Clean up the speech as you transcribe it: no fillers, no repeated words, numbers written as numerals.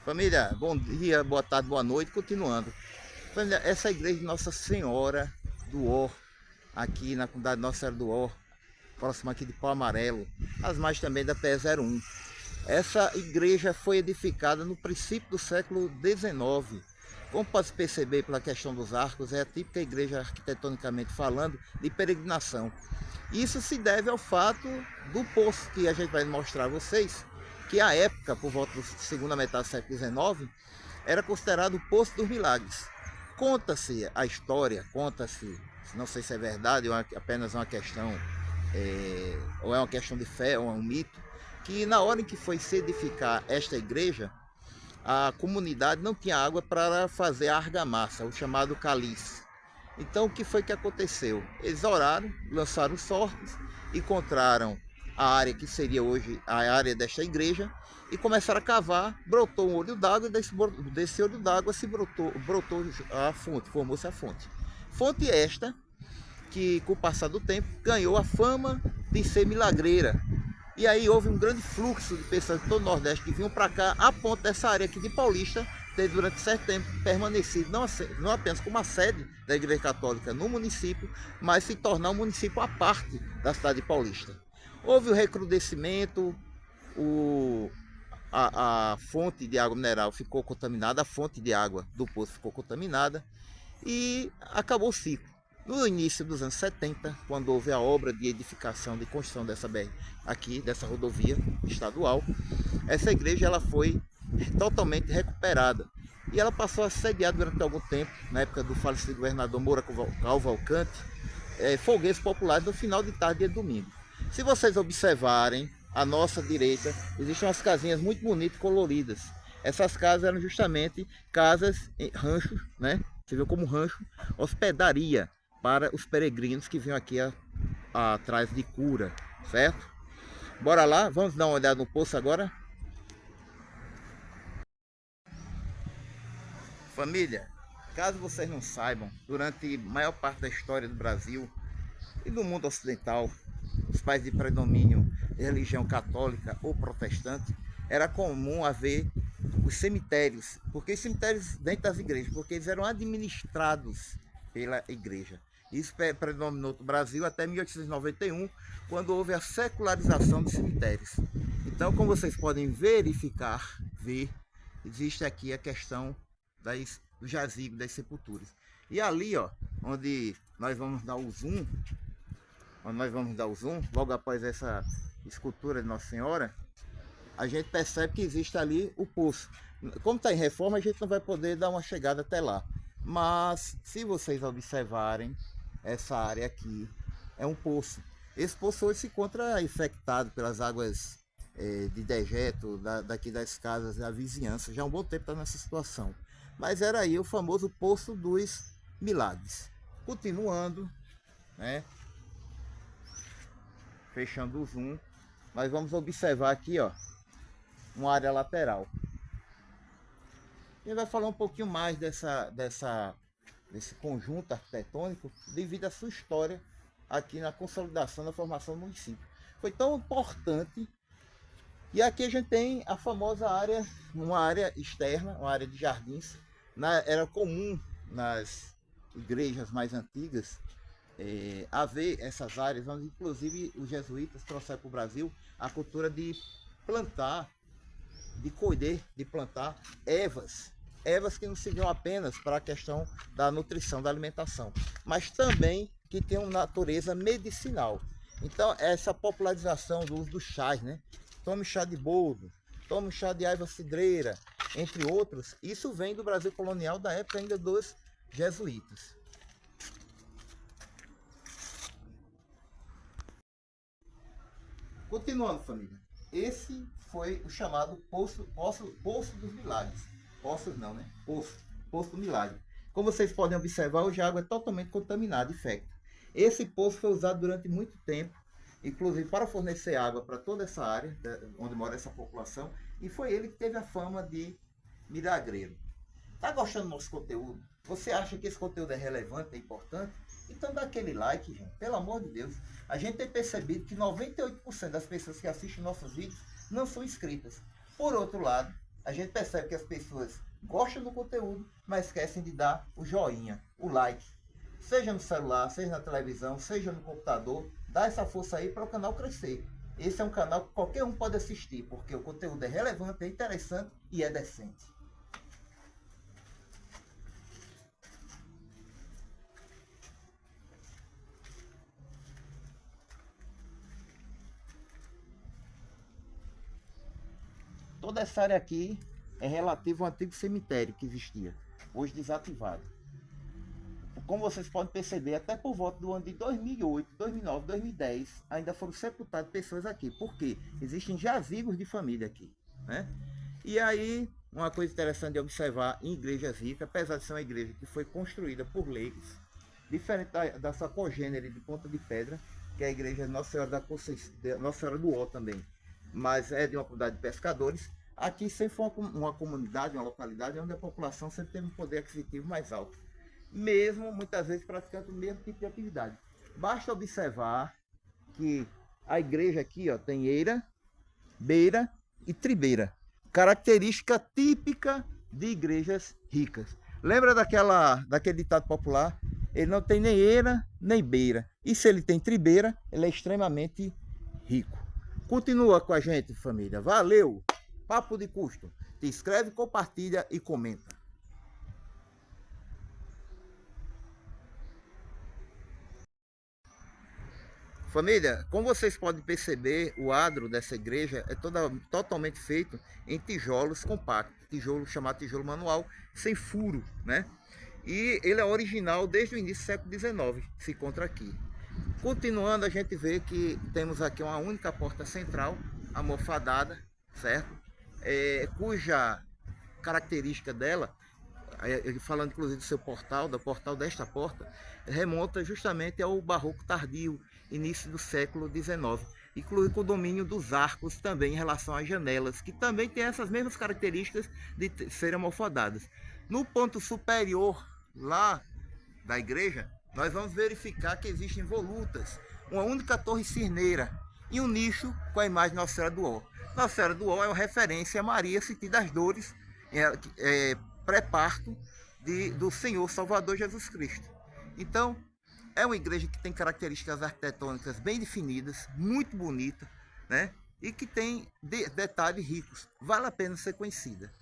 Família, bom dia, boa tarde, boa noite, continuando. Família, essa é a igreja de Nossa Senhora do Ó, aqui na comunidade Nossa Senhora do Ó, próxima aqui de Pau Amarelo, as mais também da PE01. Essa igreja foi edificada no princípio do século XIX. Como pode se perceber pela questão dos arcos, é a típica igreja, arquitetonicamente falando, de peregrinação. Isso se deve ao fato do poço que a gente vai mostrar a vocês, que à época, por volta da segunda metade do século XIX, era considerado o Poço dos Milagres. Conta-se a história, conta-se, não sei se é verdade ou é apenas uma questão, ou é uma questão de fé, ou é um mito, que na hora em que foi se edificar esta igreja, a comunidade não tinha água para fazer a argamassa, o chamado calice. Então o que foi que aconteceu? Eles oraram, lançaram sortes, encontraram a área que seria hoje a área desta igreja e começaram a cavar, brotou um olho d'água e desse olho d'água se brotou a fonte, formou-se a fonte. Fonte esta que com o passar do tempo ganhou a fama de ser milagreira. E aí houve um grande fluxo de pessoas de todo o Nordeste que vinham para cá, a ponto dessa área aqui de Paulista ter durante certo tempo permanecido não apenas como a sede da Igreja Católica no município, mas se tornar um município à parte da cidade de Paulista. Houve o recrudescimento, a fonte de água mineral ficou contaminada, a fonte de água do poço ficou contaminada e acabou o ciclo. No início dos anos 70, quando houve a obra de edificação, de construção dessa BR aqui, dessa rodovia estadual, essa igreja ela foi totalmente recuperada. E ela passou a sediar durante algum tempo, na época do falecido governador Moura Cavalcante, fogueiros populares no final de tarde e domingo. Se vocês observarem, à nossa direita, existem umas casinhas muito bonitas e coloridas. Essas casas eram justamente casas, ranchos, né? Você viu como rancho, hospedaria para os peregrinos que vinham aqui atrás de cura, certo? Bora lá, vamos dar uma olhada no poço agora? Família, caso vocês não saibam, durante a maior parte da história do Brasil e do mundo ocidental, os países de predomínio de religião católica ou protestante, era comum haver os cemitérios, porque os cemitérios dentro das igrejas, porque eles eram administrados pela igreja. Isso predominou no Brasil até 1891, quando houve a secularização dos cemitérios. Então, como vocês podem verificar, existe aqui a questão do jazigo, das sepulturas. E ali, ó, onde nós vamos dar o zoom, logo após essa escultura de Nossa Senhora, a gente percebe que existe ali o poço. Como está em reforma, a gente não vai poder dar uma chegada até lá. Mas, se vocês observarem, essa área aqui é um poço. Esse poço hoje se encontra infectado pelas águas de dejeto daqui das casas da vizinhança. Já há um bom tempo está nessa situação. Mas era aí o famoso Poço dos Milagres. Continuando, né? Fechando o zoom, nós vamos observar aqui, ó, uma área lateral. E vai falar um pouquinho mais desse conjunto arquitetônico devido à sua história aqui na consolidação da formação do município. Foi tão importante. E aqui a gente tem a famosa área, uma área externa, uma área de jardins. Era comum nas igrejas mais antigas haver essas áreas, onde inclusive os jesuítas trouxeram para o Brasil a cultura de plantar, de colher, de plantar ervas que não serviam apenas para a questão da nutrição, da alimentação, mas também que tem uma natureza medicinal. Então essa popularização do uso dos chás, né? Tome chá de boldo, tome chá de erva cidreira, entre outros, isso vem do Brasil colonial da época ainda dos jesuítas. Continuando, família, esse foi o chamado Poço dos Milagres. Poços não, né? Poço do Milagre. Como vocês podem observar, hoje a água é totalmente contaminada, infecta. Esse poço foi usado durante muito tempo, inclusive para fornecer água para toda essa área onde mora essa população, e foi ele que teve a fama de milagreiro. Tá gostando do nosso conteúdo? Você acha que esse conteúdo é relevante, é importante? Então dá aquele like, gente, pelo amor de Deus. A gente tem percebido que 98% das pessoas que assistem nossos vídeos não são inscritas. Por outro lado, a gente percebe que as pessoas gostam do conteúdo, mas esquecem de dar o joinha, o like. Seja no celular, seja na televisão, seja no computador, dá essa força aí para o canal crescer. Esse é um canal que qualquer um pode assistir, porque o conteúdo é relevante, é interessante e é decente. Toda essa área aqui é relativa ao antigo cemitério que existia, hoje desativado. Como vocês podem perceber, até por volta do ano de 2008, 2009, 2010, ainda foram sepultadas pessoas aqui. Por quê? Existem jazigos de família aqui, né? E aí, uma coisa interessante de observar em igrejas ricas, apesar de ser uma igreja que foi construída por leigos, diferente da sua congênere de Ponta de Pedra, que é a igreja Nossa Senhora da Conceição, Nossa Senhora do Ó também, mas é de uma comunidade de pescadores. Aqui sempre foi uma comunidade, uma localidade onde a população sempre teve um poder aquisitivo mais alto, mesmo muitas vezes praticando o mesmo tipo de atividade. Basta observar que a igreja aqui, ó, tem eira, beira e tribeira, característica típica de igrejas ricas. Lembra daquele ditado popular? Ele não tem nem eira nem beira, e se ele tem tribeira, ele é extremamente rico. Continua com a gente, família. Valeu! Papo de Custo. Te inscreve, compartilha e comenta. Família, como vocês podem perceber, o adro dessa igreja é totalmente feito em tijolos compactos, tijolo chamado tijolo manual, sem furo, né? E ele é original desde o início do século XIX, se encontra aqui. Continuando, a gente vê que temos aqui uma única porta central, almofadada, certo? Cuja característica dela, falando inclusive do seu portal, do portal desta porta, remonta justamente ao barroco tardio, início do século XIX, inclusive com o domínio dos arcos também em relação às janelas, que também tem essas mesmas características de serem almofadadas. No ponto superior lá da igreja, nós vamos verificar que existem volutas, uma única torre cirneira e um nicho com a imagem de Nossa Senhora do Ó. Nossa Senhora do Ó é uma referência a Maria sentindo as dores pré-parto do Senhor Salvador Jesus Cristo. Então, é uma igreja que tem características arquitetônicas bem definidas, muito bonita, né? E que tem detalhes ricos. Vale a pena ser conhecida.